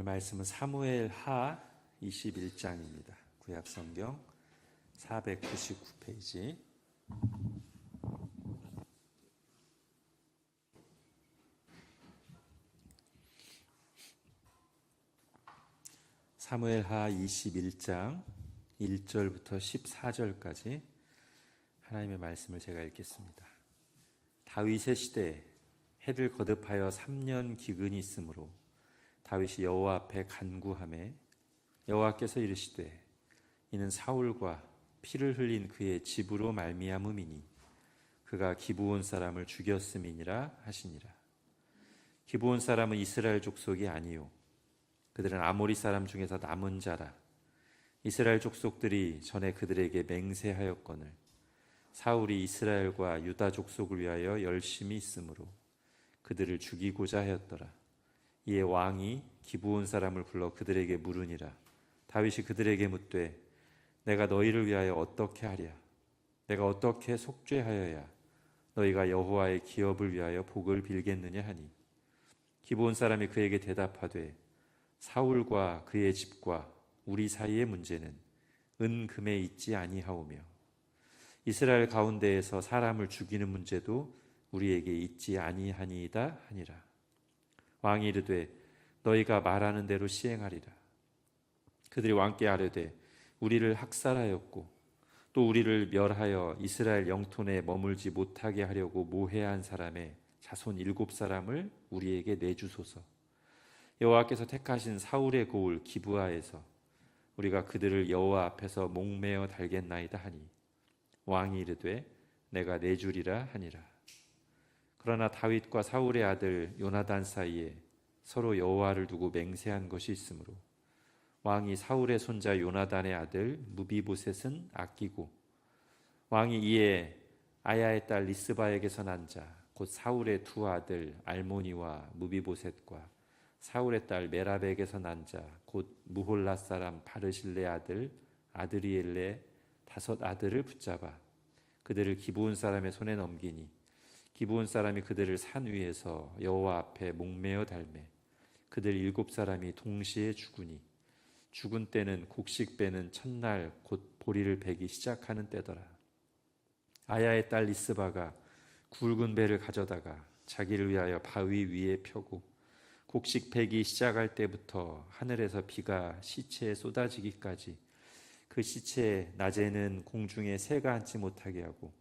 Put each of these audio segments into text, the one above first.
오늘 말씀은 사무엘 하 21장입니다. 구약성경 499페이지. 사무엘 하 21장 1절부터 14절까지 하나님의 말씀을 제가 읽겠습니다. 다윗의 시대에 해를 거듭하여 3년 기근이 있으므로 다윗이 여호와 앞에 간구하매 여호와께서 이르시되 이는 사울과 피를 흘린 그의 집으로 말미암음이니 그가 기브온 사람을 죽였음이니라 하시니라. 기브온 사람은 이스라엘 족속이 아니요 그들은 아모리 사람 중에서 남은 자라. 이스라엘 족속들이 전에 그들에게 맹세하였거늘 사울이 이스라엘과 유다 족속을 위하여 열심히 있으므로 그들을 죽이고자 하였더라. 이에 왕이 기브온 사람을 불러 그들에게 물으니라. 다윗이 그들에게 묻되 내가 너희를 위하여 어떻게 하랴? 내가 어떻게 속죄하여야 너희가 여호와의 기업을 위하여 복을 빌겠느냐 하니 기브온 사람이 그에게 대답하되 사울과 그의 집과 우리 사이의 문제는 은금에 있지 아니하오며 이스라엘 가운데에서 사람을 죽이는 문제도 우리에게 있지 아니하니이다 하니라. 왕이 이르되 너희가 말하는 대로 시행하리라. 그들이 왕께 아뢰되 우리를 학살하였고 또 우리를 멸하여 이스라엘 영토 내에 머물지 못하게 하려고 모해한 사람의 자손 7사람을 우리에게 내주소서. 여호와께서 택하신 사울의 고을 기브아에서 우리가 그들을 여호와 앞에서 목매어 달겠나이다 하니 왕이 이르되 내가 내주리라 하니라. 그러나 다윗과 사울의 아들 요나단 사이에 서로 여호와를 두고 맹세한 것이 있으므로 왕이 사울의 손자 요나단의 아들 무비보셋은 아끼고 왕이 이에 아야의 딸 리스바에게서 난 자 곧 사울의 두 아들 알모니와 무비보셋과 사울의 딸 메라백에서 난 자 곧 무홀라 사람 바르실레 아들 아드리엘레 5 아들을 붙잡아 그들을 기브온 사람의 손에 넘기니 기브온 사람이 그들을 산 위에서 여호와 앞에 목매어 달매 그들 7사람이 동시에 죽으니 죽은 때는 곡식 베는 첫날 곧 보리를 베기 시작하는 때더라. 아야의 딸 리스바가 굵은 배를 가져다가 자기를 위하여 바위 위에 펴고 곡식 베기 시작할 때부터 하늘에서 비가 시체에 쏟아지기까지 그 시체에 낮에는 공중에 새가 앉지 못하게 하고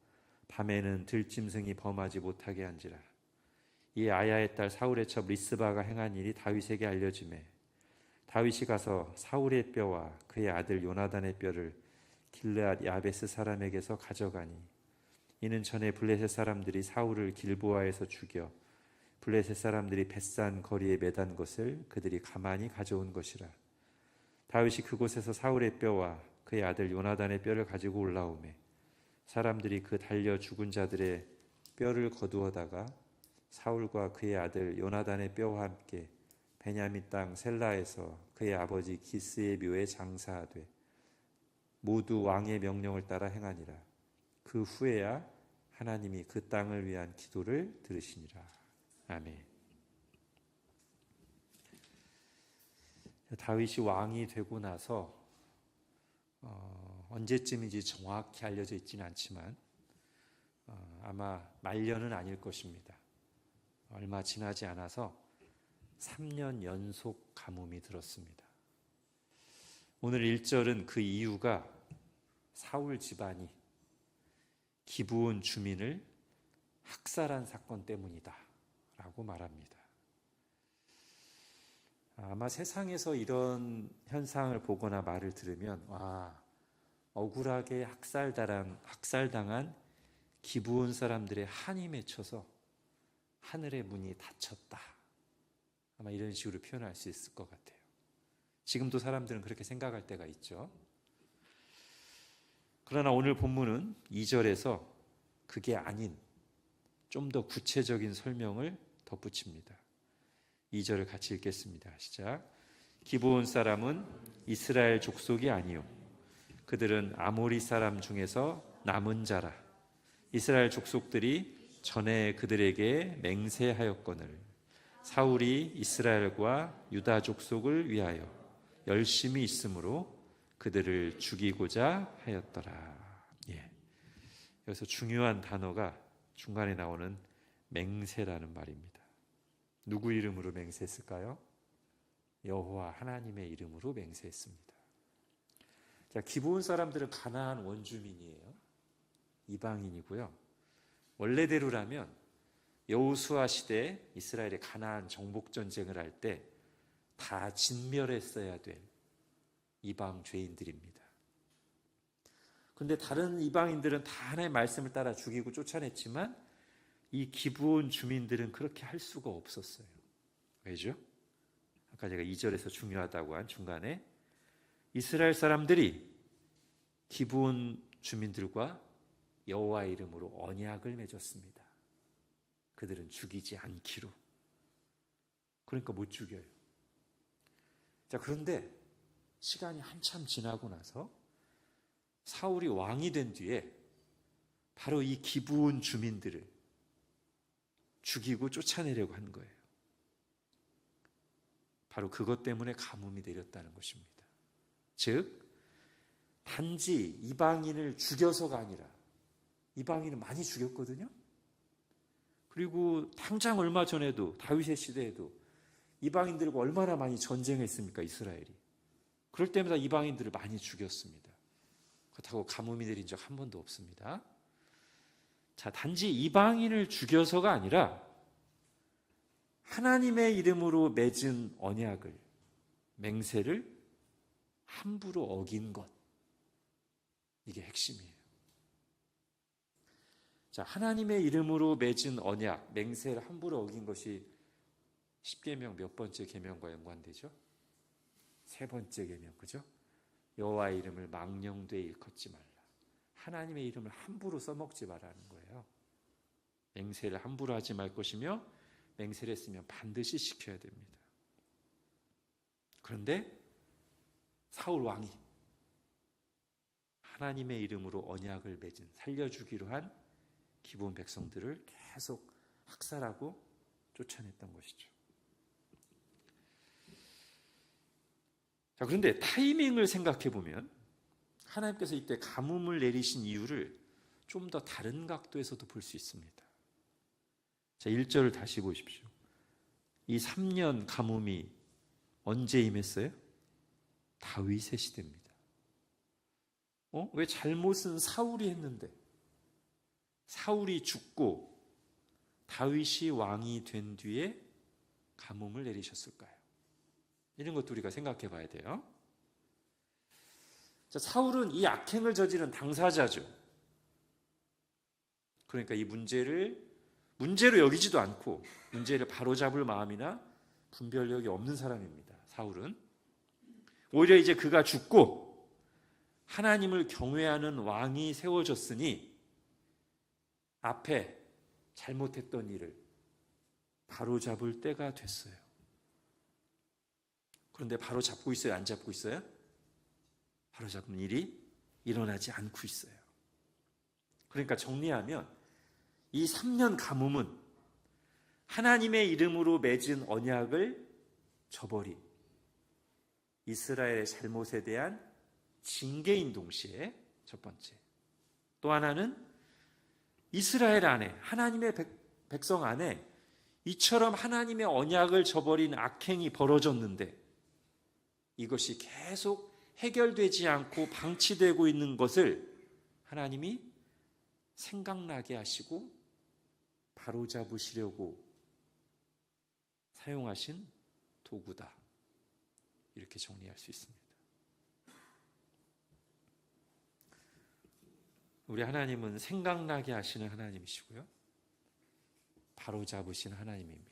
밤에는 들짐승이 범하지 못하게 한지라. 이 아야의 딸 사울의 첩 리스바가 행한 일이 다윗에게 알려지매 다윗이 가서 사울의 뼈와 그의 아들 요나단의 뼈를 길르앗 야베스 사람에게서 가져가니 이는 전에 블레셋 사람들이 사울을 길보아에서 죽여 블레셋 사람들이 벳산 거리에 매단 것을 그들이 가만히 가져온 것이라. 다윗이 그곳에서 사울의 뼈와 그의 아들 요나단의 뼈를 가지고 올라오매 사람들이 그 달려 죽은 자들의 뼈를 거두어다가 사울과 그의 아들 요나단의 뼈와 함께 베냐민 땅 셀라에서 그의 아버지 기스의 묘에 장사하되 모두 왕의 명령을 따라 행하니라. 그 후에야 하나님이 그 땅을 위한 기도를 들으시니라. 아멘. 다윗이 왕이 되고 나서 언제쯤인지 정확히 알려져 있지는 않지만 아마 말년은 아닐 것입니다. 얼마 지나지 않아서 3년 연속 가뭄이 들었습니다. 오늘 1절은 그 이유가 사울 집안이 기브온 주민을 학살한 사건 때문이다 라고 말합니다. 아마 세상에서 이런 현상을 보거나 말을 들으면 와, 억울하게 학살당한 기브온 사람들의 한이 맺혀서 하늘의 문이 닫혔다. 아마 이런 식으로 표현할 수 있을 것 같아요. 지금도 사람들은 그렇게 생각할 때가 있죠. 그러나 오늘 본문은 2절에서 그게 아닌 좀 더 구체적인 설명을 덧붙입니다. 2절을 같이 읽겠습니다. 시작. 기브온 사람은 이스라엘 족속이 아니요 그들은 아모리 사람 중에서 남은 자라. 이스라엘 족속들이 전에 그들에게 맹세하였거늘 사울이 이스라엘과 유다 족속을 위하여 열심히 있으므로 그들을 죽이고자 하였더라. 여기서 중요한 단어가 중간에 나오는 맹세라는 말입니다. 누구 이름으로 맹세했을까요? 여호와 하나님의 이름으로 맹세했습니다. 자, 기브온 사람들은 가나안 원주민이에요. 이방인이고요. 원래대로라면 여호수아 시대 이스라엘의 가나안 정복 전쟁을 할 때 다 진멸했어야 될 이방 죄인들입니다. 그런데 다른 이방인들은 다 하나님의 말씀을 따라 죽이고 쫓아냈지만 이 기브온 주민들은 그렇게 할 수가 없었어요. 왜죠? 아까 제가 2절에서 중요하다고 한 중간에 이스라엘 사람들이 기브온 주민들과 여호와의 이름으로 언약을 맺었습니다. 그들은 죽이지 않기로. 그러니까 못 죽여요. 자, 그런데 시간이 한참 지나고 나서 사울이 왕이 된 뒤에 바로 이 기브온 주민들을 죽이고 쫓아내려고 한 거예요. 바로 그것 때문에 가뭄이 내렸다는 것입니다. 즉 단지 이방인을 죽여서가 아니라, 이방인을 많이 죽였거든요. 그리고 당장 얼마 전에도 다윗의 시대에도 이방인들과 얼마나 많이 전쟁했습니까, 이스라엘이. 그럴 때마다 이방인들을 많이 죽였습니다. 그렇다고 가뭄이 내린 적 한 번도 없습니다. 자, 단지 이방인을 죽여서가 아니라 하나님의 이름으로 맺은 언약을, 맹세를 함부로 어긴 것, 이게 핵심이에요. 자, 하나님의 이름으로 맺은 언약, 맹세를 함부로 어긴 것이 10계명 몇 번째 계명과 연관되죠? 3번째 계명, 그죠? 여호와의 이름을 망령되이 일컫지 말라. 하나님의 이름을 함부로 써먹지 말라는 거예요. 맹세를 함부로 하지 말 것이며 맹세를 했으면 반드시 지켜야 됩니다. 그런데 사울 왕이 하나님의 이름으로 언약을 맺은, 살려주기로 한 기브온 백성들을 계속 학살하고 쫓아냈던 것이죠. 자, 그런데 타이밍을 생각해 보면 하나님께서 이때 가뭄을 내리신 이유를 좀 더 다른 각도에서도 볼 수 있습니다. 자, 1절을 다시 보십시오. 이 3년 가뭄이 언제 임했어요? 다윗의 시대입니다. 왜 잘못은 사울이 했는데 사울이 죽고 다윗이 왕이 된 뒤에 가뭄을 내리셨을까요? 이런 것도 우리가 생각해 봐야 돼요. 자, 사울은 이 악행을 저지른 당사자죠. 그러니까 이 문제로 여기지도 않고 문제를 바로잡을 마음이나 분별력이 없는 사람입니다. 사울은. 오히려 이제 그가 죽고 하나님을 경외하는 왕이 세워졌으니 앞에 잘못했던 일을 바로잡을 때가 됐어요. 그런데 바로잡고 있어요? 안 잡고 있어요? 바로잡는 일이 일어나지 않고 있어요. 그러니까 정리하면 이 3년 가뭄은 하나님의 이름으로 맺은 언약을 저버린 이스라엘의 잘못에 대한 징계인 동시에 첫 번째, 또 하나는 이스라엘 안에, 하나님의 백성 안에 이처럼 하나님의 언약을 저버린 악행이 벌어졌는데 이것이 계속 해결되지 않고 방치되고 있는 것을 하나님이 생각나게 하시고 바로잡으시려고 사용하신 도구다. 이렇게 정리할 수 있습니다. 우리 하나님은 생각나게 하시는 하나님이시고요, 바로잡으신 하나님입니다.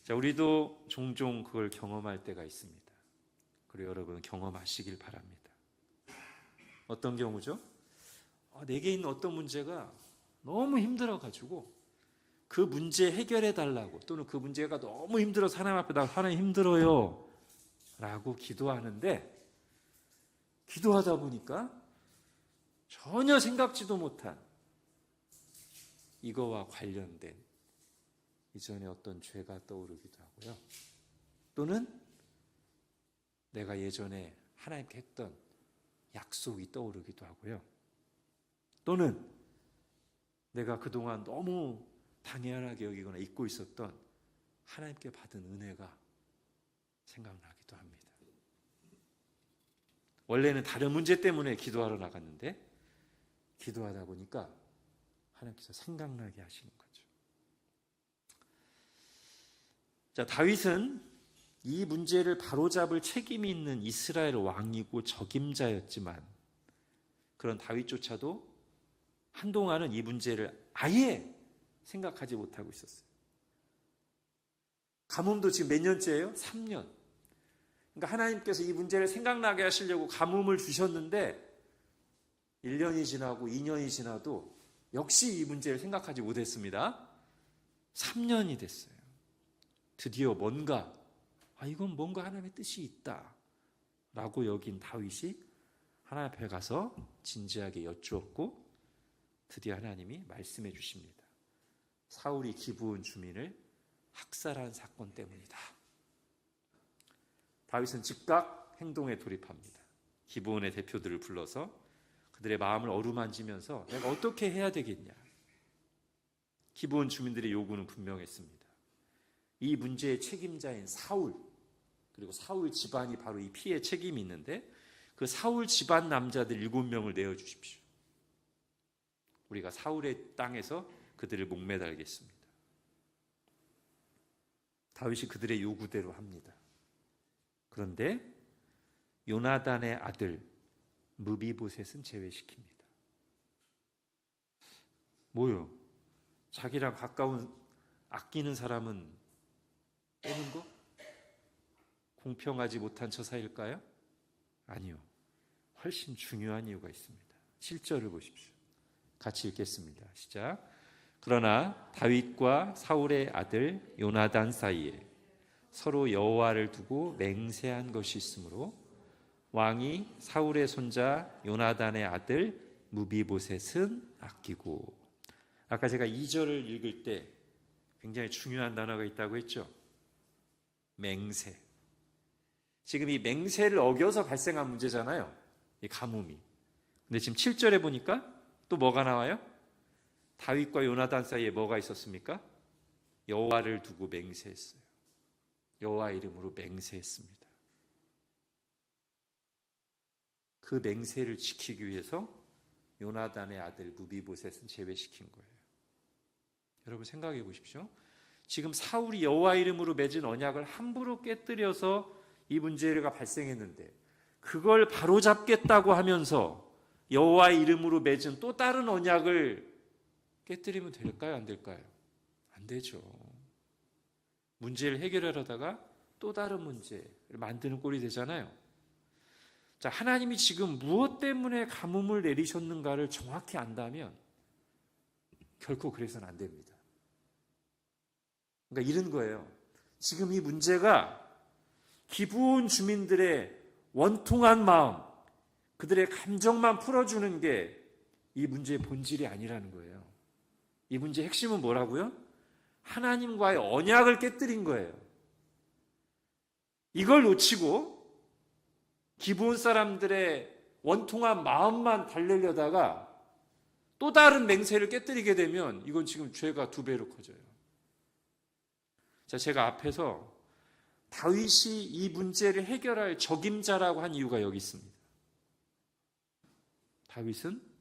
자, 우리도 종종 그걸 경험할 때가 있습니다. 그리고 여러분 경험하시길 바랍니다. 어떤 경우죠? 내게 있는 어떤 문제가 너무 힘들어가지고 그 문제 해결해 달라고, 또는 그 문제가 너무 힘들어서 하나님 앞에 나 하나님 힘들어요 라고 기도하는데, 기도하다 보니까 전혀 생각지도 못한 이거와 관련된 이전에 어떤 죄가 떠오르기도 하고요. 또는 내가 예전에 하나님께 했던 약속이 떠오르기도 하고요. 또는 내가 그동안 너무 당연하게 여기거나 잊고 있었던 하나님께 받은 은혜가 생각나기도 합니다. 원래는 다른 문제 때문에 기도하러 나갔는데 기도하다 보니까 하나님께서 생각나게 하시는 거죠. 자, 다윗은 이 문제를 바로잡을 책임이 있는 이스라엘 왕이고 적임자였지만 그런 다윗조차도 한동안은 이 문제를 아예 생각하지 못하고 있었어요. 가뭄도 지금 몇 년째예요? 3년. 그러니까 하나님께서 이 문제를 생각나게 하시려고 가뭄을 주셨는데 1년이 지나고 2년이 지나도 역시 이 문제를 생각하지 못했습니다. 3년이 됐어요. 드디어 이건 뭔가 하나님의 뜻이 있다 라고 여긴 다윗이 하나님 앞에 가서 진지하게 여쭈었고 드디어 하나님이 말씀해 주십니다. 사울이 기브온 주민을 학살한 사건 때문이다. 다윗은 즉각 행동에 돌입합니다. 기브온의 대표들을 불러서 그들의 마음을 어루만지면서 내가 어떻게 해야 되겠냐. 기브온 주민들의 요구는 분명했습니다. 이 문제의 책임자인 사울, 그리고 사울 집안이 바로 이 피해 책임이 있는데 그 사울 집안 남자들 7명을 내어주십시오. 우리가 사울의 땅에서 그들을 목매달겠습니다. 다윗이 그들의 요구대로 합니다. 그런데 요나단의 아들 무비보셋은 제외시킵니다. 뭐요? 자기랑 가까운 아끼는 사람은 빼는 거? 공평하지 못한 처사일까요? 아니요. 훨씬 중요한 이유가 있습니다. 7절을 보십시오. 같이 읽겠습니다. 시작. 그러나 다윗과 사울의 아들 요나단 사이에 서로 여호와를 두고 맹세한 것이 있으므로 왕이 사울의 손자 요나단의 아들 무비보셋은 아끼고. 아까 제가 2절을 읽을 때 굉장히 중요한 단어가 있다고 했죠. 맹세. 지금 이 맹세를 어겨서 발생한 문제잖아요. 이 가뭄이. 근데 지금 7절에 보니까 또 뭐가 나와요? 다윗과 요나단 사이에 뭐가 있었습니까? 여호와를 두고 맹세했어요. 여호와 이름으로 맹세했습니다. 그 맹세를 지키기 위해서 요나단의 아들 무비보셋은 제외시킨 거예요. 여러분 생각해 보십시오. 지금 사울이 여호와 이름으로 맺은 언약을 함부로 깨뜨려서 이 문제가 발생했는데 그걸 바로잡겠다고 하면서 여호와 이름으로 맺은 또 다른 언약을 깨뜨리면 될까요? 안 될까요? 안 되죠. 문제를 해결하려다가 또 다른 문제를 만드는 꼴이 되잖아요. 자, 하나님이 지금 무엇 때문에 가뭄을 내리셨는가를 정확히 안다면 결코 그래서는 안 됩니다. 그러니까 이런 거예요. 지금 이 문제가 기브온 주민들의 원통한 마음, 그들의 감정만 풀어주는 게 이 문제의 본질이 아니라는 거예요. 이 문제의 핵심은 뭐라고요? 하나님과의 언약을 깨뜨린 거예요. 이걸 놓치고 기브온 사람들의 원통한 마음만 달래려다가 또 다른 맹세를 깨뜨리게 되면 이건 지금 죄가 2배로 커져요. 자, 제가 앞에서 다윗이 이 문제를 해결할 적임자라고 한 이유가 여기 있습니다. 다윗은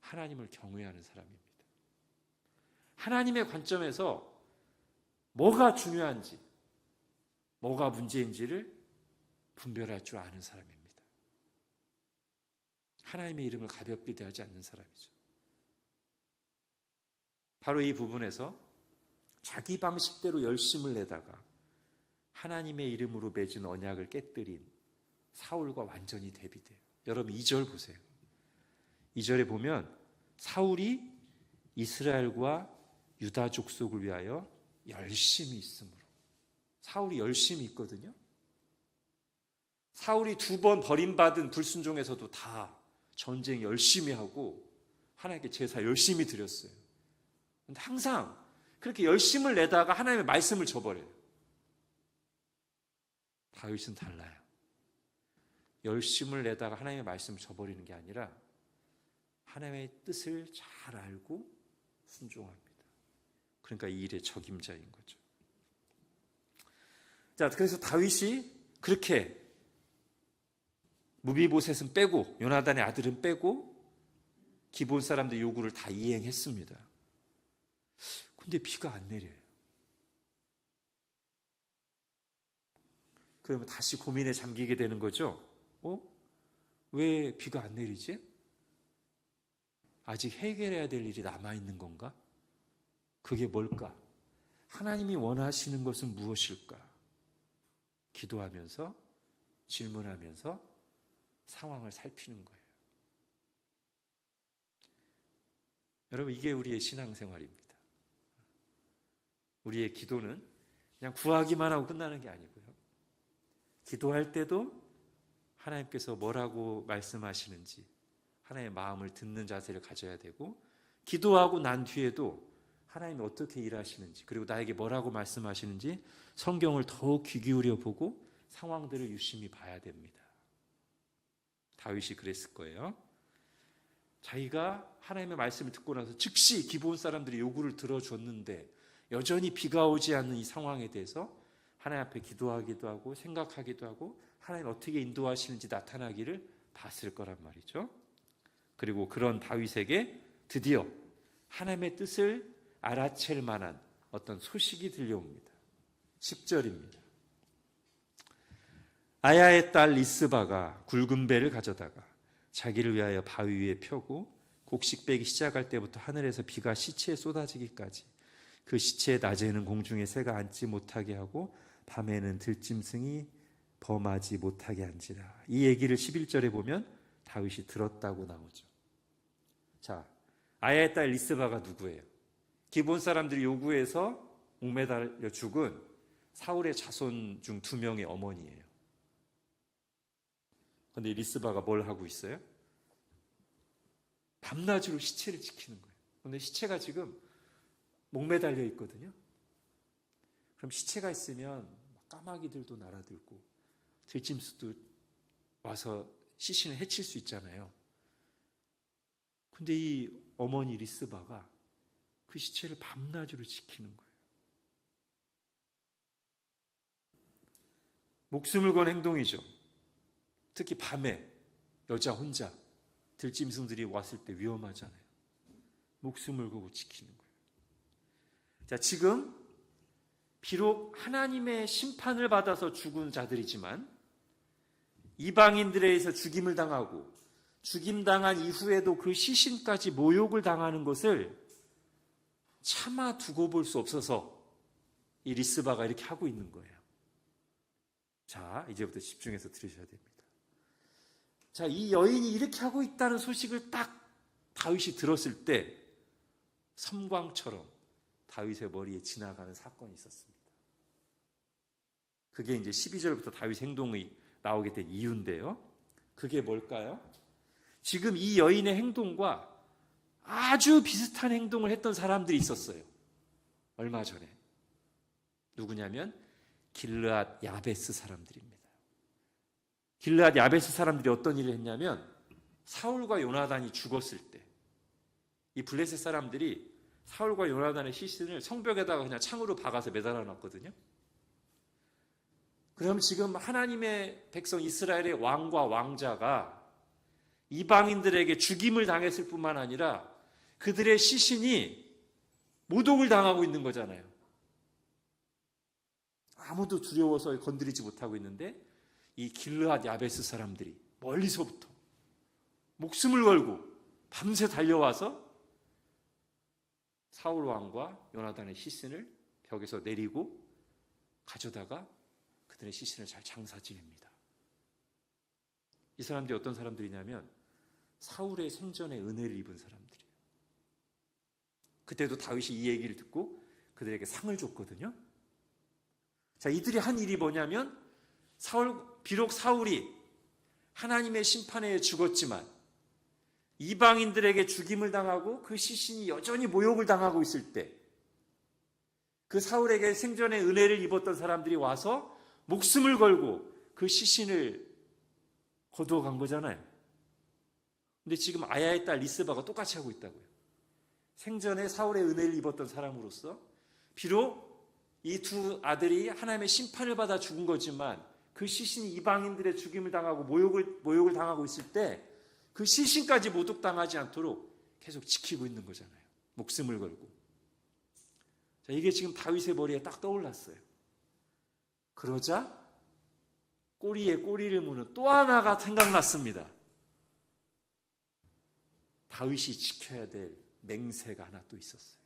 하나님을 경외하는 사람입니다. 하나님의 관점에서 뭐가 중요한지, 뭐가 문제인지를 분별할 줄 아는 사람입니다. 하나님의 이름을 가볍게 대하지 않는 사람이죠. 바로 이 부분에서 자기 방식대로 열심을 내다가 하나님의 이름으로 맺은 언약을 깨뜨린 사울과 완전히 대비돼요. 여러분 2절 보세요. 2절에 보면 사울이 이스라엘과 유다 족속을 위하여 열심히 있으므로. 사울이 열심히 있거든요. 사울이 2번 버림받은 불순종에서도 다 전쟁 열심히 하고 하나님께 제사 열심히 드렸어요. 근데 항상 그렇게 열심을 내다가 하나님의 말씀을 저버려요. 다윗은 달라요. 열심을 내다가 하나님의 말씀을 저버리는 게 아니라 하나님의 뜻을 잘 알고 순종합니다. 그러니까 이 일의 적임자인 거죠. 자, 그래서 다윗이 그렇게 무비보셋은 빼고 요나단의 아들은 빼고 기본 사람들 요구를 다 이행했습니다. 근데 비가 안 내려요. 그러면 다시 고민에 잠기게 되는 거죠. 왜 비가 안 내리지? 아직 해결해야 될 일이 남아있는 건가? 그게 뭘까? 하나님이 원하시는 것은 무엇일까? 기도하면서 질문하면서 상황을 살피는 거예요. 여러분, 이게 우리의 신앙생활입니다. 우리의 기도는 그냥 구하기만 하고 끝나는 게 아니고요. 기도할 때도 하나님께서 뭐라고 말씀하시는지 하나님의 마음을 듣는 자세를 가져야 되고, 기도하고 난 뒤에도 하나님이 어떻게 일하시는지, 그리고 나에게 뭐라고 말씀하시는지 성경을 더욱 귀 기울여 보고 상황들을 유심히 봐야 됩니다. 다윗이 그랬을 거예요. 자기가 하나님의 말씀을 듣고 나서 즉시 기브온 사람들이 요구를 들어줬는데 여전히 비가 오지 않는 이 상황에 대해서 하나님 앞에 기도하기도 하고 생각하기도 하고 하나님 어떻게 인도하시는지 나타나기를 봤을 거란 말이죠. 그리고 그런 다윗에게 드디어 하나님의 뜻을 알아챌 만한 어떤 소식이 들려옵니다. 10절입니다. 아야의 딸 리스바가 굵은 배를 가져다가 자기를 위하여 바위 위에 펴고 곡식 빼기 시작할 때부터 하늘에서 비가 시체에 쏟아지기까지 그 시체의 낮에는 공중에 새가 앉지 못하게 하고 밤에는 들짐승이 범하지 못하게 한지라. 이 얘기를 11절에 보면 다윗이 들었다고 나오죠. 자, 아야의 딸 리스바가 누구예요? 기본 사람들이 요구해서 목매달려 죽은 사울의 자손 중 2명의 어머니예요. 그런데 리스바가 뭘 하고 있어요? 밤낮으로 시체를 지키는 거예요. 그런데 시체가 지금 목매달려 있거든요. 그럼 시체가 있으면 까마귀들도 날아들고 들짐승도 와서 시신을 해칠 수 있잖아요. 근데 이 어머니 리스바가 그 시체를 밤낮으로 지키는 거예요. 목숨을 건 행동이죠. 특히 밤에 여자 혼자 들짐승들이 왔을 때 위험하잖아요. 목숨을 걸고 지키는 거예요. 자, 지금 비록 하나님의 심판을 받아서 죽은 자들이지만 이방인들에 의해서 죽임을 당하고 죽임당한 이후에도 그 시신까지 모욕을 당하는 것을 차마 두고 볼 수 없어서 이 리스바가 이렇게 하고 있는 거예요. 자, 이제부터 집중해서 들으셔야 됩니다. 자, 이 여인이 이렇게 하고 있다는 소식을 딱 다윗이 들었을 때 섬광처럼 다윗의 머리에 지나가는 사건이 있었습니다. 그게 이제 12절부터 다윗 행동이 나오게 된 이유인데요. 그게 뭘까요? 지금 이 여인의 행동과 아주 비슷한 행동을 했던 사람들이 있었어요. 얼마 전에. 누구냐면 길르앗 야베스 사람들입니다. 길르앗 야베스 사람들이 어떤 일을 했냐면 사울과 요나단이 죽었을 때 이 블레셋 사람들이 사울과 요나단의 시신을 성벽에다가 그냥 창으로 박아서 매달아 놨거든요. 그럼 지금 하나님의 백성 이스라엘의 왕과 왕자가 이방인들에게 죽임을 당했을 뿐만 아니라 그들의 시신이 모독을 당하고 있는 거잖아요. 아무도 두려워서 건드리지 못하고 있는데 이 길르앗 야베스 사람들이 멀리서부터 목숨을 걸고 밤새 달려와서 사울 왕과 요나단의 시신을 벽에서 내리고 가져다가 그들의 시신을 잘 장사 지냅니다. 이 사람들이 어떤 사람들이냐면 사울의 생전에 은혜를 입은 사람들이에요. 그때도 다윗이 이 얘기를 듣고 그들에게 상을 줬거든요. 자, 이들이 한 일이 뭐냐면 비록 사울이 하나님의 심판에 의해 죽었지만 이방인들에게 죽임을 당하고 그 시신이 여전히 모욕을 당하고 있을 때 그 사울에게 생전에 은혜를 입었던 사람들이 와서 목숨을 걸고 그 시신을 거두어 간 거잖아요. 근데 지금 아야의 딸 리스바가 똑같이 하고 있다고요. 생전에 사울의 은혜를 입었던 사람으로서 비록 이 두 아들이 하나님의 심판을 받아 죽은 거지만 그 시신이 이방인들의 죽임을 당하고 모욕을 당하고 있을 때 그 시신까지 모독당하지 않도록 계속 지키고 있는 거잖아요. 목숨을 걸고. 자, 이게 지금 다윗의 머리에 딱 떠올랐어요. 그러자 꼬리에 꼬리를 무는 또 하나가 생각났습니다. 다윗이 지켜야 될 맹세가 하나 또 있었어요.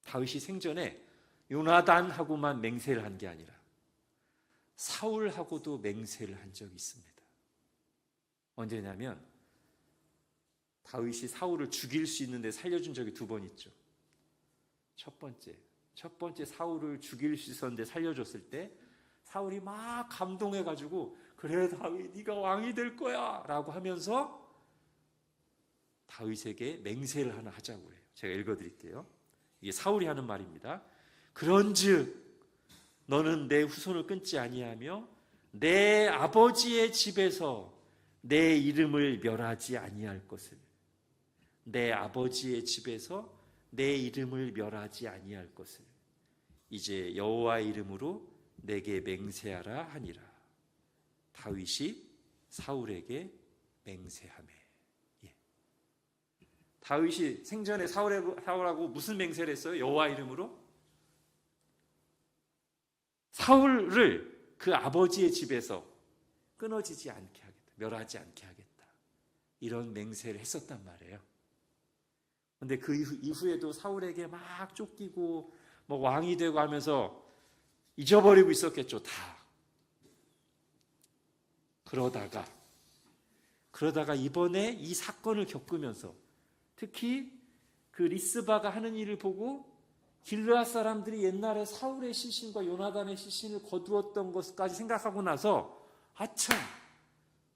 다윗이 생전에 요나단하고만 맹세를 한 게 아니라 사울하고도 맹세를 한 적이 있습니다. 언제냐면 다윗이 사울을 죽일 수 있는데 살려준 적이 두 번 있죠. 첫 번째 사울을 죽일 수 있었는데 살려줬을 때 사울이 막 감동해가지고 그래 다윗 네가 왕이 될 거야 라고 하면서 다윗에게 맹세를 하나 하자고 해요. 제가 읽어드릴게요. 이게 사울이 하는 말입니다. 그런즉 너는 내 후손을 끊지 아니하며 내 아버지의 집에서 내 이름을 멸하지 아니할 것을, 내 아버지의 집에서 내 이름을 멸하지 아니할 것을 이제 여호와의 이름으로 내게 맹세하라 하니라. 다윗이 사울에게 맹세하매. 다윗이 생전에 사울하고 무슨 맹세를 했어요? 여호와 이름으로? 사울을 그 아버지의 집에서 끊어지지 않게 하겠다. 멸하지 않게 하겠다. 이런 맹세를 했었단 말이에요. 그런데 그 이후에도 사울에게 막 쫓기고 뭐 왕이 되고 하면서 잊어버리고 있었겠죠. 다. 그러다가 이번에 이 사건을 겪으면서 특히 그 리스바가 하는 일을 보고 길르앗 사람들이 옛날에 사울의 시신과 요나단의 시신을 거두었던 것까지 생각하고 나서 아차,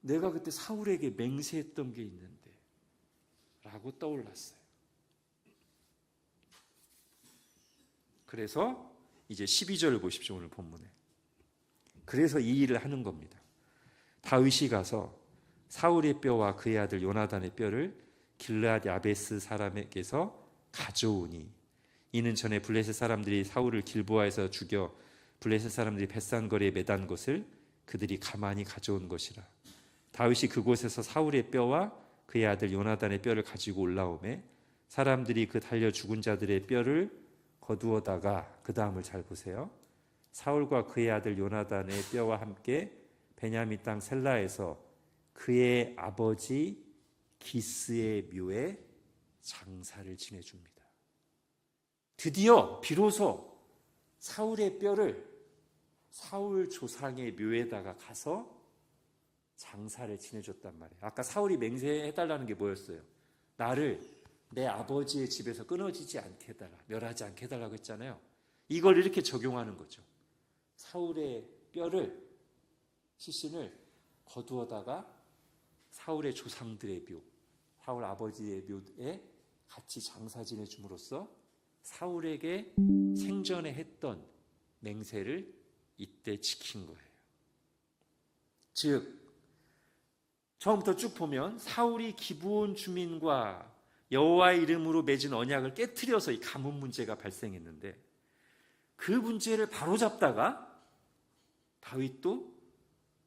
내가 그때 사울에게 맹세했던 게 있는데 라고 떠올랐어요. 그래서 이제 12절을 보십시오. 오늘 본문에. 그래서 이 일을 하는 겁니다. 다윗이 가서 사울의 뼈와 그의 아들 요나단의 뼈를 길르앗 야베스 사람에게서 가져오니 이는 전에 블레셋 사람들이 사울을 길보아에서 죽여 블레셋 사람들이 벳산거리에 매단 것을 그들이 가만히 가져온 것이라. 다윗이 그곳에서 사울의 뼈와 그의 아들 요나단의 뼈를 가지고 올라오매 사람들이 그 달려 죽은 자들의 뼈를 거두어다가, 그 다음을 잘 보세요. 사울과 그의 아들 요나단의 뼈와 함께 베냐민 땅 셀라에서 그의 아버지 기스의 묘에 장사를 지내줍니다. 드디어 비로소 사울의 뼈를 사울 조상의 묘에다가 가서 장사를 지내줬단 말이에요. 아까 사울이 맹세해달라는 게 뭐였어요? 나를 내 아버지의 집에서 끊어지지 않게 해달라, 멸하지 않게 해달라고 했잖아요. 이걸 이렇게 적용하는 거죠. 사울의 뼈를, 시신을 거두어다가 사울의 조상들의 묘, 사울 아버지의 묘에 같이 장사 지내줌으로써 사울에게 생전에 했던 맹세를 이때 지킨 거예요. 즉 처음부터 쭉 보면 사울이 기브온 주민과 여호와의 이름으로 맺은 언약을 깨트려서 이 가문 문제가 발생했는데 그 문제를 바로잡다가 다윗도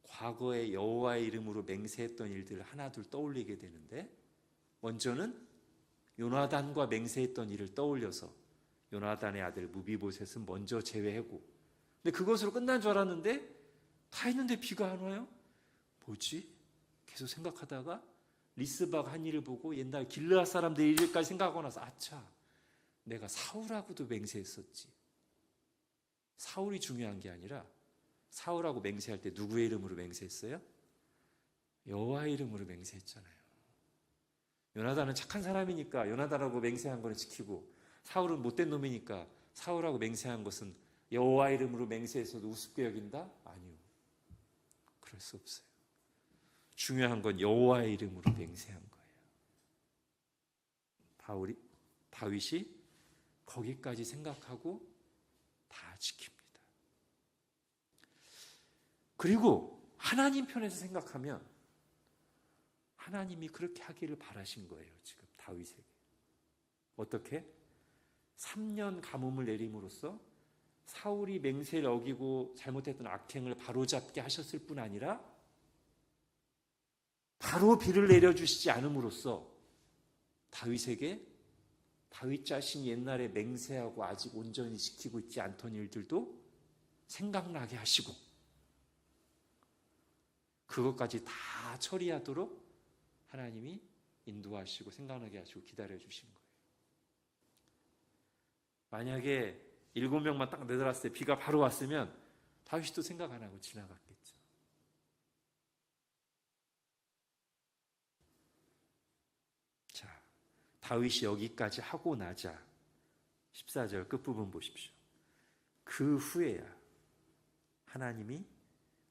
과거에 여호와의 이름으로 맹세했던 일들을 하나둘 떠올리게 되는데 먼저는 요나단과 맹세했던 일을 떠올려서 요나단의 아들 무비보셋은 먼저 제외하고, 근데 그것으로 끝난 줄 알았는데 다 했는데 비가 안 와요? 뭐지? 계속 생각하다가 리스바가 한 일을 보고 옛날 길르앗 사람들 일까지 생각하고 나서 아차, 내가 사울하고도 맹세했었지. 사울이 중요한 게 아니라 사울하고 맹세할 때 누구의 이름으로 맹세했어요? 여호와의 이름으로 맹세했잖아요. 요나단은 착한 사람이니까 요나단하고 맹세한 거는 지키고, 사울은 못된 놈이니까 사울하고 맹세한 것은 여호와의 이름으로 맹세해서도 우습게 여긴다? 아니요. 그럴 수 없어요. 중요한 건 여호와의 이름으로 맹세한 거예요. 다윗이 거기까지 생각하고 다 지킵니다. 그리고 하나님 편에서 생각하면 하나님이 그렇게 하기를 바라신 거예요. 지금 다윗에게. 어떻게? 3년 가뭄을 내림으로써 사울이 맹세를 어기고 잘못했던 악행을 바로잡게 하셨을 뿐 아니라 바로 비를 내려주시지 않음으로써 다윗에게 다윗 자신이 옛날에 맹세하고 아직 온전히 지키고 있지 않던 일들도 생각나게 하시고 그것까지 다 처리하도록 하나님이 인도하시고 생각나게 하시고 기다려주신 거예요. 만약에 7명만 딱 내달았을 때 비가 바로 왔으면 다윗도 생각 안 하고 지나갔겠죠. 자, 다윗이 여기까지 하고 나자 14절 끝부분 보십시오. 그 후에야 하나님이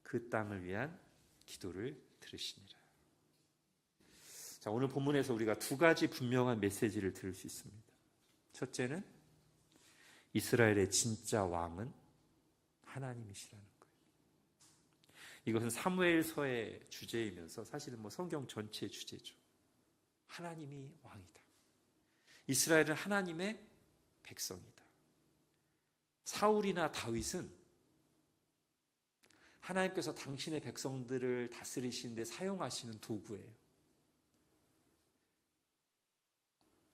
그 땅을 위한 기도를 들으시니라. 자, 오늘 본문에서 우리가 두 가지 분명한 메시지를 들을 수 있습니다. 첫째는 이스라엘의 진짜 왕은 하나님이시라는 거예요. 이것은 사무엘서의 주제이면서 사실은 성경 전체의 주제죠. 하나님이 왕이다. 이스라엘은 하나님의 백성이다. 사울이나 다윗은 하나님께서 당신의 백성들을 다스리시는데 사용하시는 도구예요.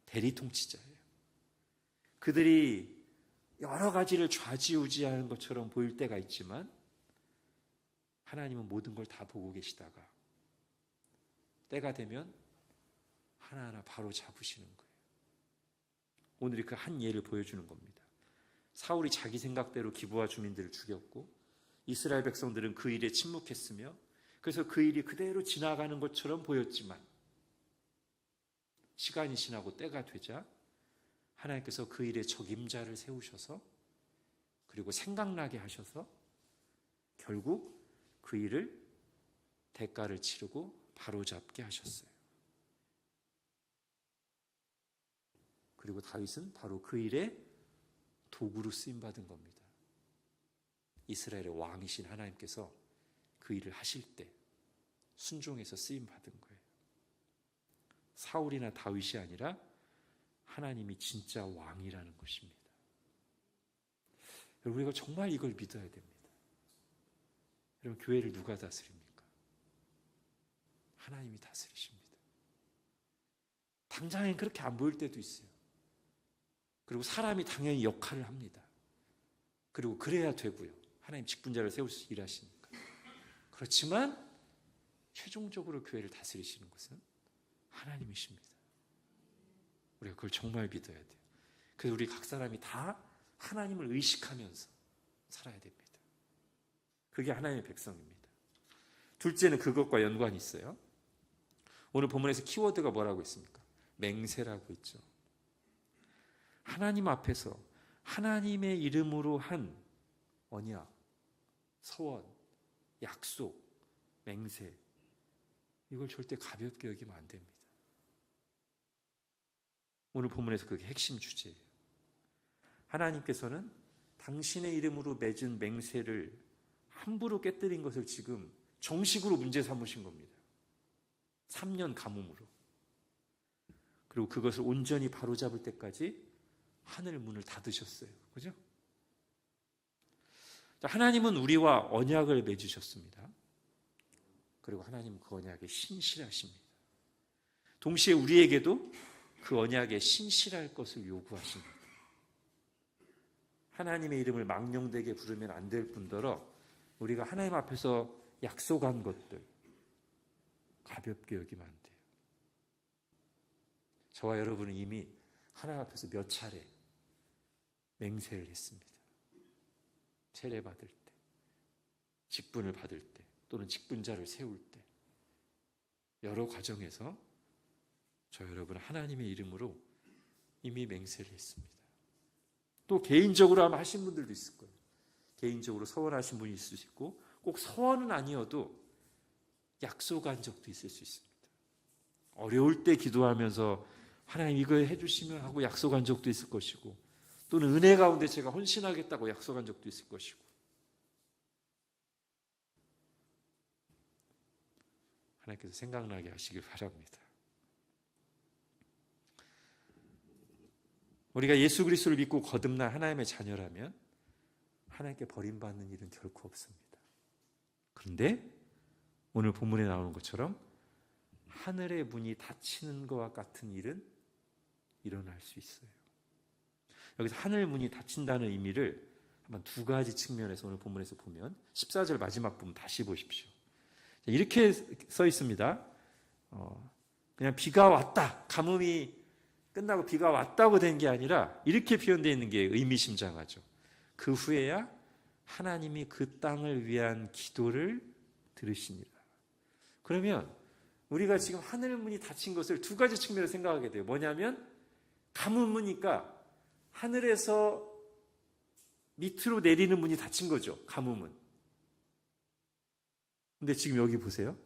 대리통치자예요. 그들이 여러 가지를 좌지우지하는 것처럼 보일 때가 있지만 하나님은 모든 걸 다 보고 계시다가 때가 되면 하나하나 바로 잡으시는 거예요. 오늘이 그 한 예를 보여주는 겁니다. 사울이 자기 생각대로 기브아 주민들을 죽였고 이스라엘 백성들은 그 일에 침묵했으며 그래서 그 일이 그대로 지나가는 것처럼 보였지만 시간이 지나고 때가 되자 하나님께서 그 일에 적임자를 세우셔서 그리고 생각나게 하셔서 결국 그 일을 대가를 치르고 바로잡게 하셨어요. 그리고 다윗은 바로 그 일에 도구로 쓰임받은 겁니다. 이스라엘의 왕이신 하나님께서 그 일을 하실 때 순종해서 쓰임받은 거예요. 사울이나 다윗이 아니라 하나님이 진짜 왕이라는 것입니다. 여러분, 우리가 정말 이걸 믿어야 됩니다. 여러분, 교회를 누가 다스립니까? 하나님이 다스리십니다. 당장엔 그렇게 안 보일 때도 있어요. 그리고 사람이 당연히 역할을 합니다. 그리고 그래야 되고요. 하나님 직분자를 세우셔서 일하시니까. 그렇지만 최종적으로 교회를 다스리시는 것은 하나님이십니다. 우리가 그걸 정말 믿어야 돼요. 그래서 우리 각 사람이 다 하나님을 의식하면서 살아야 됩니다. 그게 하나님의 백성입니다. 둘째는 그것과 연관이 있어요. 오늘 본문에서 키워드가 뭐라고 있습니까? 맹세라고 있죠. 하나님 앞에서 하나님의 이름으로 한 언약, 서원, 약속, 맹세, 이걸 절대 가볍게 여기면 안 됩니다. 오늘 본문에서 그게 핵심 주제예요. 하나님께서는 당신의 이름으로 맺은 맹세를 함부로 깨뜨린 것을 지금 정식으로 문제 삼으신 겁니다. 3년 가뭄으로. 그리고 그것을 온전히 바로잡을 때까지 하늘 문을 닫으셨어요. 그죠? 하나님은 우리와 언약을 맺으셨습니다. 그리고 하나님은 그 언약에 신실하십니다. 동시에 우리에게도 그 언약에 신실할 것을 요구하십니다. 하나님의 이름을 망령되게 부르면 안 될 뿐더러 우리가 하나님 앞에서 약속한 것들 가볍게 여기면 안 돼요. 저와 여러분은 이미 하나님 앞에서 몇 차례 맹세를 했습니다. 세례 받을 때, 직분을 받을 때, 또는 직분자를 세울 때 여러 과정에서 저 여러분 하나님의 이름으로 이미 맹세를 했습니다. 또 개인적으로 아마 하신 분들도 있을 거예요. 개인적으로 서원하신 분이 있을 수 있고 꼭 서원은 아니어도 약속한 적도 있을 수 있습니다. 어려울 때 기도하면서 하나님 이거 해주시면 하고 약속한 적도 있을 것이고 또는 은혜 가운데 제가 헌신하겠다고 약속한 적도 있을 것이고, 하나님께서 생각나게 하시길 바랍니다. 우리가 예수 그리스도를 믿고 거듭난 하나님의 자녀라면 하나님께 버림받는 일은 결코 없습니다. 그런데 오늘 본문에 나오는 것처럼 하늘의 문이 닫히는 것과 같은 일은 일어날 수 있어요. 여기서 하늘 문이 닫힌다는 의미를 한번 두 가지 측면에서 오늘 본문에서 보면 14절 마지막 부분 다시 보십시오. 이렇게 써 있습니다. 그냥 비가 왔다, 가뭄이 끝나고 비가 왔다고 된 게 아니라 이렇게 표현되어 있는 게 의미심장하죠. 그 후에야 하나님이 그 땅을 위한 기도를 들으시니라. 그러면 우리가 지금 하늘 문이 닫힌 것을 두 가지 측면으로 생각하게 돼요. 뭐냐면 가뭄이니까 하늘에서 밑으로 내리는 문이 닫힌 거죠. 가뭄은. 근데 지금 여기 보세요.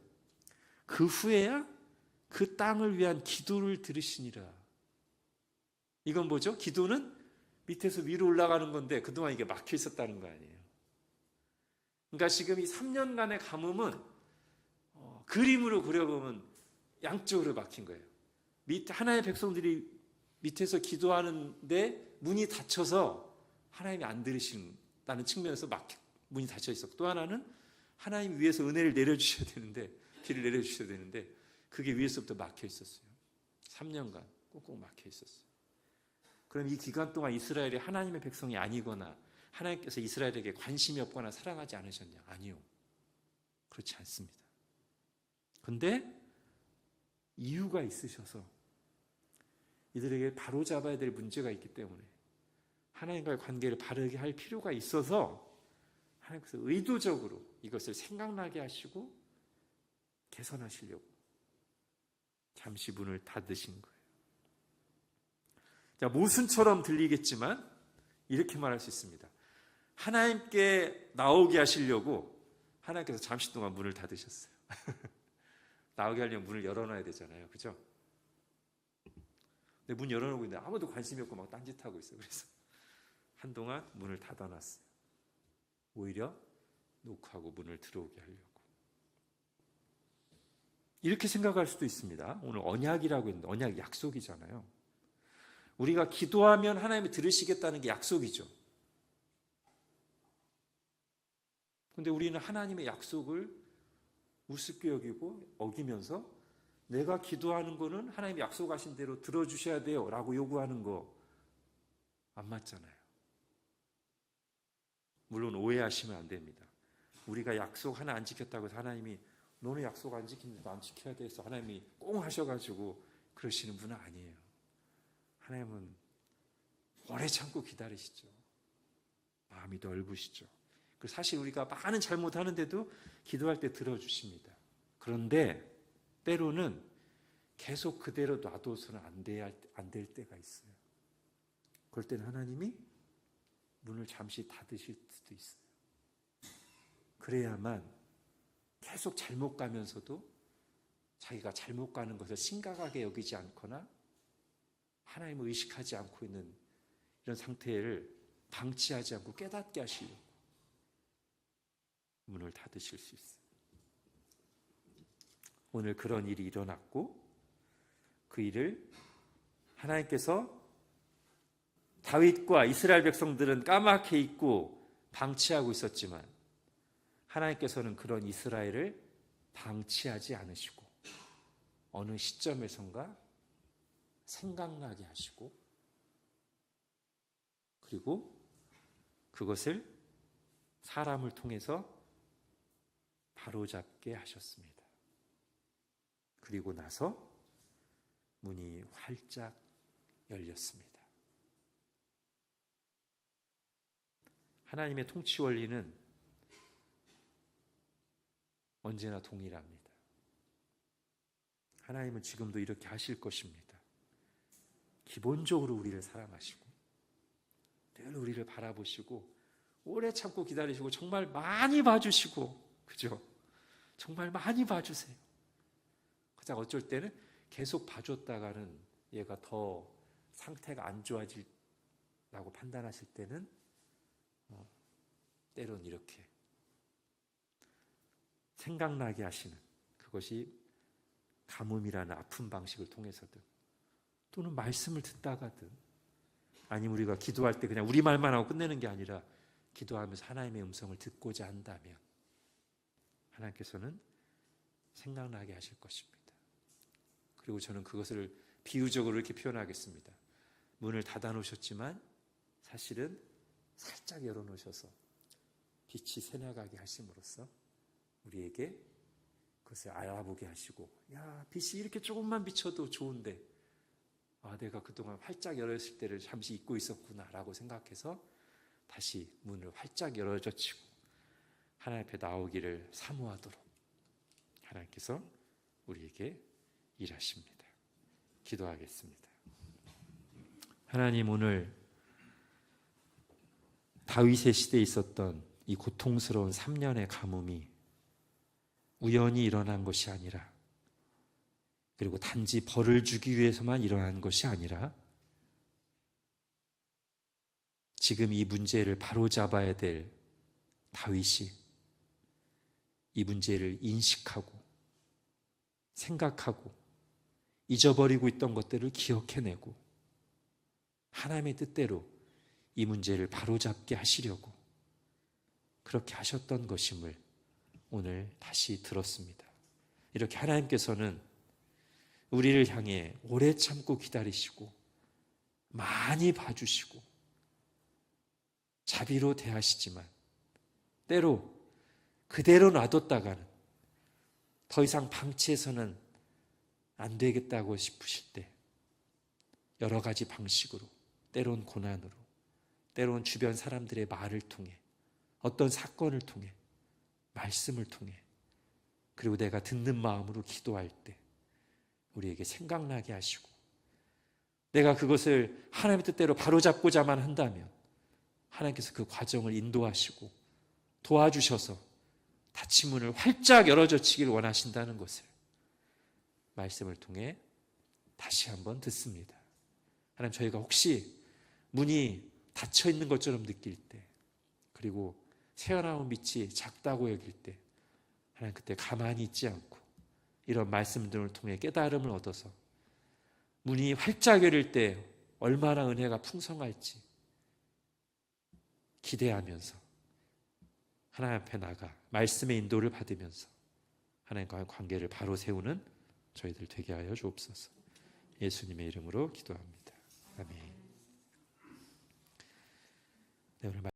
그 후에야 그 땅을 위한 기도를 들으시니라. 이건 뭐죠? 기도는 밑에서 위로 올라가는 건데 그동안 이게 막혀 있었다는 거 아니에요. 그러니까 지금 이 3년간의 가뭄은 그림으로 그려보면 양쪽으로 막힌 거예요. 하나님의 백성들이 밑에서 기도하는데 문이 닫혀서 하나님이 안 들으신다는 측면에서 문이 닫혀 있었고, 또 하나는 하나님 위에서 은혜를 내려주셔야 되는데, 비를 내려주셔야 되는데 그게 위에서부터 막혀 있었어요. 3년간 꽁꽁 막혀 있었어요. 그럼 이 기간 동안 이스라엘이 하나님의 백성이 아니거나 하나님께서 이스라엘에게 관심이 없거나 사랑하지 않으셨냐? 아니요. 그렇지 않습니다. 그런데 이유가 있으셔서 이들에게 바로잡아야 될 문제가 있기 때문에 하나님과의 관계를 바르게 할 필요가 있어서 하나님께서 의도적으로 이것을 생각나게 하시고 개선하시려고 잠시 문을 닫으신 거예요. 자, 모순처럼 들리겠지만 이렇게 말할 수 있습니다. 하나님께 나오게 하시려고 하나님께서 잠시 동안 문을 닫으셨어요. 나오게 하려면 문을 열어놔야 되잖아요. 그죠? 근데 문 열어놓고 있는데 아무도 관심이 없고 막 딴짓하고 있어요. 그래서 한동안 문을 닫아놨어요. 오히려 녹화하고 문을 들어오게 하려고. 이렇게 생각할 수도 있습니다. 오늘 언약이라고 했는데 언약 약속이잖아요. 우리가 기도하면 하나님이 들으시겠다는 게 약속이죠. 그런데 우리는 하나님의 약속을 우습게 여기고 어기면서 내가 기도하는 거는 하나님이 약속하신 대로 들어주셔야 돼요 라고 요구하는 거 안 맞잖아요. 물론 오해하시면 안 됩니다. 우리가 약속 하나 안 지켰다고 해서 하나님이 너는 약속 안 지키는데 안 지켜야 돼 해서 하나님이 꽁 하셔가지고 그러시는 분은 아니에요. 하나님은 오래 참고 기다리시죠. 마음이 넓으시죠. 사실 우리가 많은 잘못하는데도 기도할 때 들어주십니다. 그런데 때로는 계속 그대로 놔둬서는 안 될 때가 있어요. 그럴 때는 하나님이 문을 잠시 닫으실 수도 있어요. 그래야만 계속 잘못 가면서도 자기가 잘못 가는 것을 심각하게 여기지 않거나 하나님을 의식하지 않고 있는 이런 상태를 방치하지 않고 깨닫게 하시려고 문을 닫으실 수 있어요. 오늘 그런 일이 일어났고 그 일을 하나님께서 다윗과 이스라엘 백성들은 까맣게 잊고 방치하고 있었지만 하나님께서는 그런 이스라엘을 방치하지 않으시고 어느 시점에선가 생각나게 하시고 그리고 그것을 사람을 통해서 바로잡게 하셨습니다. 그리고 나서 문이 활짝 열렸습니다. 하나님의 통치 원리는 언제나 동일합니다. 하나님은 지금도 이렇게 하실 것입니다. 기본적으로 우리를 사랑하시고 늘 우리를 바라보시고 오래 참고 기다리시고 정말 많이 봐주시고 그죠? 정말 많이 봐주세요. 그냥 어쩔 때는 계속 봐줬다가는 얘가 더 상태가 안 좋아질 라고 판단하실 때는 때론 이렇게 생각나게 하시는, 그것이 가뭄이라는 아픈 방식을 통해서든 또는 말씀을 듣다가든, 아니면 우리가 기도할 때 그냥 우리 말만 하고 끝내는 게 아니라 기도하면서 하나님의 음성을 듣고자 한다면 하나님께서는 생각나게 하실 것입니다. 그리고 저는 그것을 비유적으로 이렇게 표현하겠습니다. 문을 닫아 놓으셨지만 사실은 살짝 열어 놓으셔서 빛이 새나가게 하심으로써 우리에게 그것을 알아보게 하시고, 야, 빛이 이렇게 조금만 비춰도 좋은데 내가 그동안 활짝 열었을 때를 잠시 잊고 있었구나 라고 생각해서 다시 문을 활짝 열어젖히고 하나님 앞에 나오기를 사모하도록 하나님께서 우리에게 일하십니다. 기도하겠습니다. 하나님, 오늘 다윗의 시대에 있었던 이 고통스러운 3년의 가뭄이 우연히 일어난 것이 아니라, 그리고 단지 벌을 주기 위해서만 일어난 것이 아니라 지금 이 문제를 바로잡아야 될 다윗이 이 문제를 인식하고 생각하고 잊어버리고 있던 것들을 기억해내고 하나님의 뜻대로 이 문제를 바로잡게 하시려고 그렇게 하셨던 것임을 오늘 다시 들었습니다. 이렇게 하나님께서는 우리를 향해 오래 참고 기다리시고 많이 봐주시고 자비로 대하시지만 때로 그대로 놔뒀다가는 더 이상 방치해서는 안 되겠다고 싶으실 때 여러 가지 방식으로, 때론 고난으로, 때론 주변 사람들의 말을 통해, 어떤 사건을 통해, 말씀을 통해, 그리고 내가 듣는 마음으로 기도할 때 우리에게 생각나게 하시고 내가 그것을 하나님의 뜻대로 바로잡고자만 한다면 하나님께서 그 과정을 인도하시고 도와주셔서 닫힌 문을 활짝 열어젖히기를 원하신다는 것을 말씀을 통해 다시 한번 듣습니다. 하나님, 저희가 혹시 문이 닫혀 있는 것처럼 느낄 때, 그리고 새어나온 빛이 작다고 여길 때 하나님, 그때 가만히 있지 않고 이런 말씀들을 통해 깨달음을 얻어서 문이 활짝 열릴 때 얼마나 은혜가 풍성할지 기대하면서 하나님 앞에 나가 말씀의 인도를 받으면서 하나님과의 관계를 바로 세우는 저희들 되게 하여 주옵소서. 예수님의 이름으로 기도합니다. 아멘. 네, 오늘